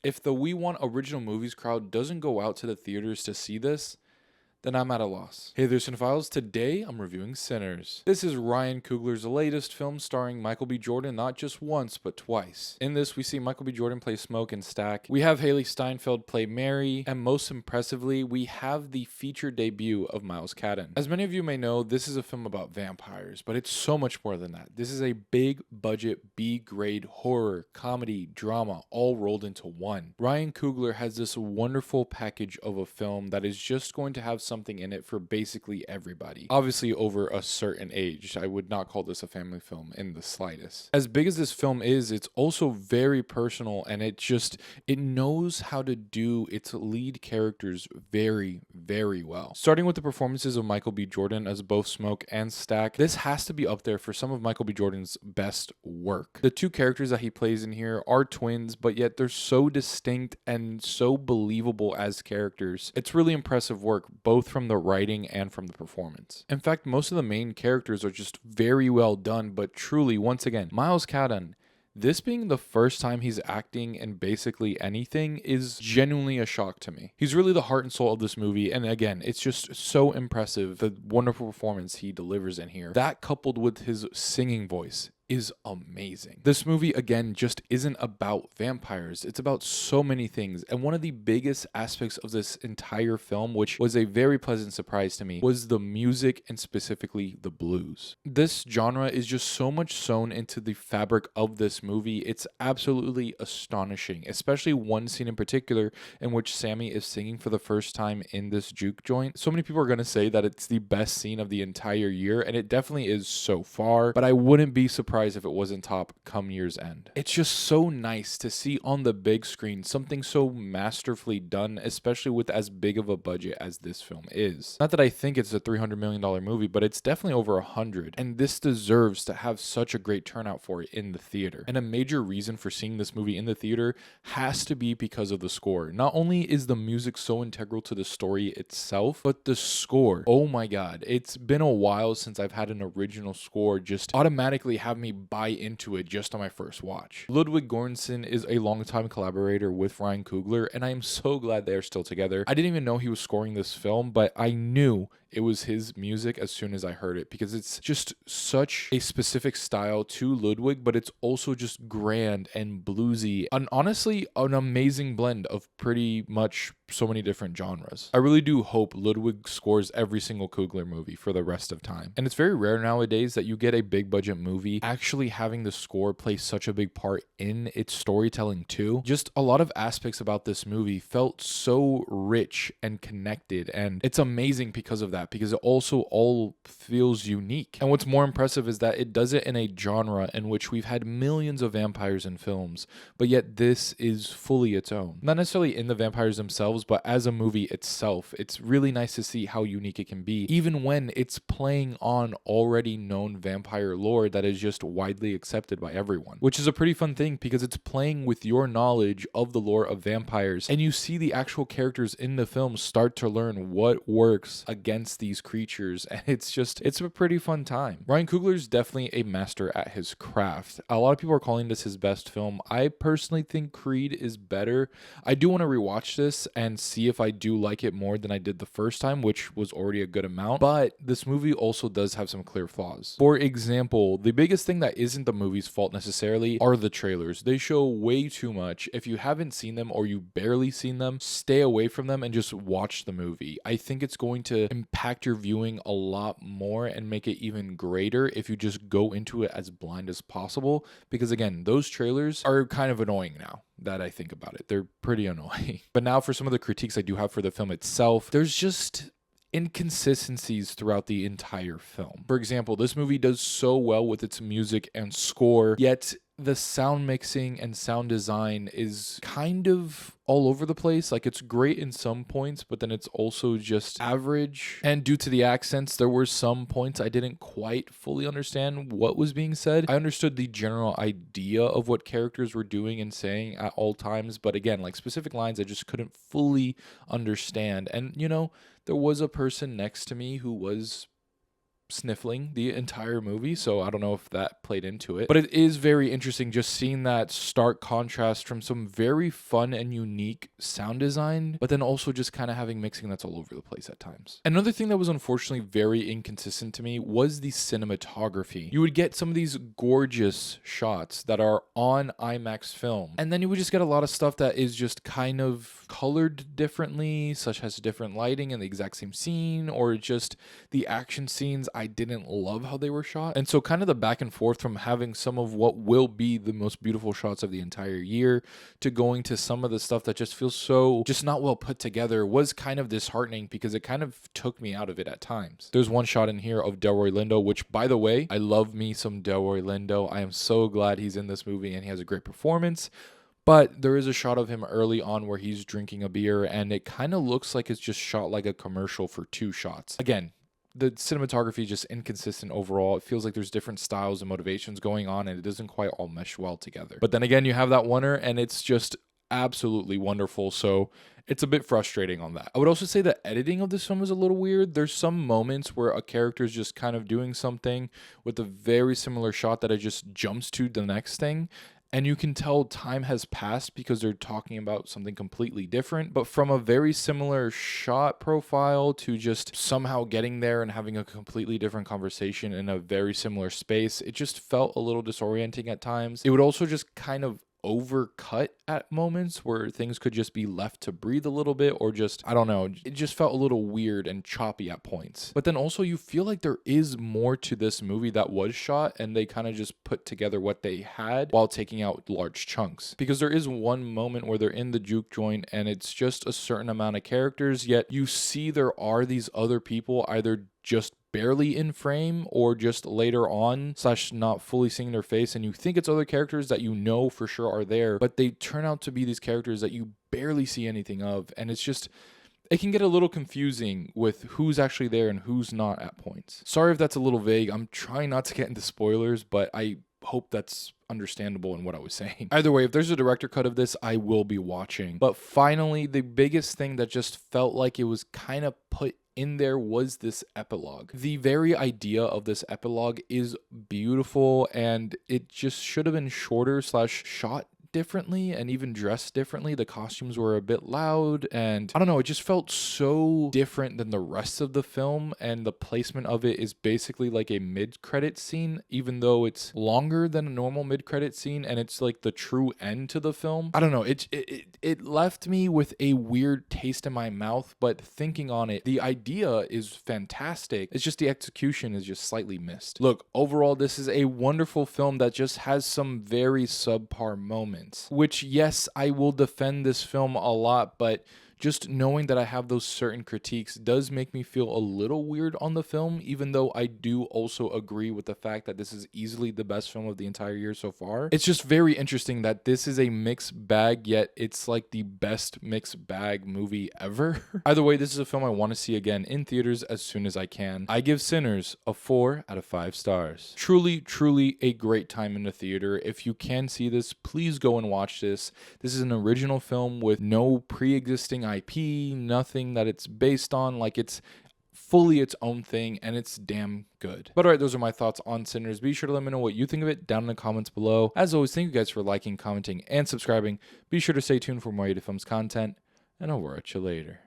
If the We Want Original Movies crowd doesn't go out to the theaters to see this, then I'm at a loss. Hey there, Cinephiles. Today, I'm reviewing Sinners. This is Ryan Coogler's latest film starring Michael B. Jordan not just once, but twice. In this, we see Michael B. Jordan play Smoke and Stack. We have Haley Steinfeld play Mary, and most impressively, we have the feature debut of Miles Cadden. As many of you may know, this is a film about vampires, but it's so much more than that. This is a big budget, B-grade horror, comedy, drama, all rolled into one. Ryan Coogler has this wonderful package of a film that is just going to have something in it for basically everybody. Obviously over a certain age. I would not call this a family film in the slightest. As big as this film is, it's also very personal, and it knows how to do its lead characters very, very well. Starting with the performances of Michael B. Jordan as both Smoke and Stack, this has to be up there for some of Michael B. Jordan's best work. The two characters that he plays in here are twins, but yet they're so distinct and so believable as characters. It's really impressive work, both from the writing and from the performance. In fact, most of the main characters are just very well done, but truly, once again, Miles Cadden, this being the first time he's acting in basically anything is genuinely a shock to me. He's really the heart and soul of this movie, and again, it's just so impressive, the wonderful performance he delivers in here. That coupled with his singing voice is amazing. This movie, again, just isn't about vampires. It's about so many things. And one of the biggest aspects of this entire film, which was a very pleasant surprise to me, was the music and specifically the blues. This genre is just so much sewn into the fabric of this movie. It's absolutely astonishing, especially one scene in particular in which Sammy is singing for the first time in this juke joint. So many people are going to say that it's the best scene of the entire year, and it definitely is so far, but I wouldn't be surprised if it wasn't top come year's end. It's just so nice to see on the big screen something so masterfully done, especially with as big of a budget as this film is. Not that I think it's a $300 million movie, but it's definitely over 100, and this deserves to have such a great turnout for it in the theater. And a major reason for seeing this movie in the theater has to be because of the score. Not only is the music so integral to the story itself, but the score, oh my god, it's been a while since I've had an original score just automatically have me buy into it just on my first watch. Ludwig Göransson is a longtime collaborator with Ryan Coogler, and I am so glad they're still together. I didn't even know he was scoring this film, but I knew it was his music as soon as I heard it, because it's just such a specific style to Ludwig, but it's also just grand and bluesy, and honestly an amazing blend of pretty much so many different genres. I really do hope Ludwig scores every single Coogler movie for the rest of time. And it's very rare nowadays that you get a big budget movie actually having the score play such a big part in its storytelling too. Just a lot of aspects about this movie felt so rich and connected, and it's amazing because of that, because it also all feels unique. And what's more impressive is that it does it in a genre in which we've had millions of vampires in films, but yet this is fully its own. Not necessarily in the vampires themselves, but as a movie itself. It's really nice to see how unique it can be, even when it's playing on already known vampire lore that is just widely accepted by everyone, which is a pretty fun thing because it's playing with your knowledge of the lore of vampires, and you see the actual characters in the film start to learn what works against these creatures, and it's a pretty fun time. Ryan Coogler is definitely a master at his craft. A lot of people are calling this his best film. I personally think Creed is better. I do want to rewatch this and see if I do like it more than I did the first time, which was already a good amount, but this movie also does have some clear flaws. For example, the biggest thing that isn't the movie's fault necessarily are the trailers. They show way too much. If you haven't seen them or you barely seen them, stay away from them and just watch the movie. I think it's going to impact your viewing a lot more and make it even greater if you just go into it as blind as possible, because again, those trailers are kind of annoying now that I think about it. They're pretty annoying. But now for some of the critiques I do have for the film itself, there's just inconsistencies throughout the entire film. For example, this movie does so well with its music and score, yet the sound mixing and sound design is kind of all over the place. Like, it's great in some points, but then it's also just average. And due to the accents, there were some points I didn't quite fully understand what was being said. I understood the general idea of what characters were doing and saying at all times, but again, like specific lines I just couldn't fully understand. And, you know, there was a person next to me who was sniffling the entire movie, so I don't know if that played into it. But it is very interesting just seeing that stark contrast from some very fun and unique sound design, but then also just kind of having mixing that's all over the place at times. Another thing that was unfortunately very inconsistent to me was the cinematography. You would get some of these gorgeous shots that are on IMAX film, and then you would just get a lot of stuff that is just kind of colored differently, such as different lighting in the exact same scene, or just the action scenes, I didn't love how they were shot. And so kind of the back and forth from having some of what will be the most beautiful shots of the entire year to going to some of the stuff that just feels so just not well put together was kind of disheartening, because it kind of took me out of it at times. There's one shot in here of Delroy Lindo, which, by the way, I love me some Delroy Lindo. I am so glad he's in this movie and he has a great performance. But there is a shot of him early on where he's drinking a beer, and it kind of looks like it's just shot like a commercial for 2 shots. Again, the cinematography is just inconsistent overall. It feels like there's different styles and motivations going on, and it doesn't quite all mesh well together. But then again, you have that winner, and it's just absolutely wonderful. So it's a bit frustrating on that. I would also say the editing of this film is a little weird. There's some moments where a character is just kind of doing something with a very similar shot that it just jumps to the next thing. And you can tell time has passed because they're talking about something completely different, but from a very similar shot profile to just somehow getting there and having a completely different conversation in a very similar space, it just felt a little disorienting at times. It would also just kind of overcut at moments where things could just be left to breathe a little bit, or just, I don't know, it just felt a little weird and choppy at points. But then also you feel like there is more to this movie that was shot, and they kind of just put together what they had while taking out large chunks. Because there is one moment where they're in the juke joint and it's just a certain amount of characters, yet you see there are these other people either just barely in frame or just later on / not fully seeing their face, and you think it's other characters that you know for sure are there, but they turn out to be these characters that you barely see anything of, and it's just, it can get a little confusing with who's actually there and who's not at points. Sorry if that's a little vague. I'm trying not to get into spoilers, but I hope that's understandable in what I was saying. Either way, if there's a director cut of this, I will be watching. But finally, the biggest thing that just felt like it was kind of put in there was this epilogue. The very idea of this epilogue is beautiful, and it just should have been shorter / shot differently and even dressed differently. The costumes were a bit loud, and I don't know, it just felt so different than the rest of the film, and the placement of it is basically like a mid-credit scene, even though it's longer than a normal mid-credit scene, and it's like the true end to the film. I don't know, it left me with a weird taste in my mouth, but thinking on it, the idea is fantastic. It's just the execution is just slightly missed. Look, overall, this is a wonderful film that just has some very subpar moments. Which, yes, I will defend this film a lot, but just knowing that I have those certain critiques does make me feel a little weird on the film, even though I do also agree with the fact that this is easily the best film of the entire year so far. It's just very interesting that this is a mixed bag, yet it's like the best mixed bag movie ever. Either way, this is a film I want to see again in theaters as soon as I can. I give Sinners a 4 out of 5 stars. Truly, truly a great time in the theater. If you can see this, please go and watch this. This is an original film with no pre-existing IP, nothing that it's based on. Like, it's fully its own thing, and it's damn good. But alright, those are my thoughts on Sinners. Be sure to let me know what you think of it down in the comments below. As always, thank you guys for liking, commenting, and subscribing. Be sure to stay tuned for more Yeti Films content, and I'll work at you later.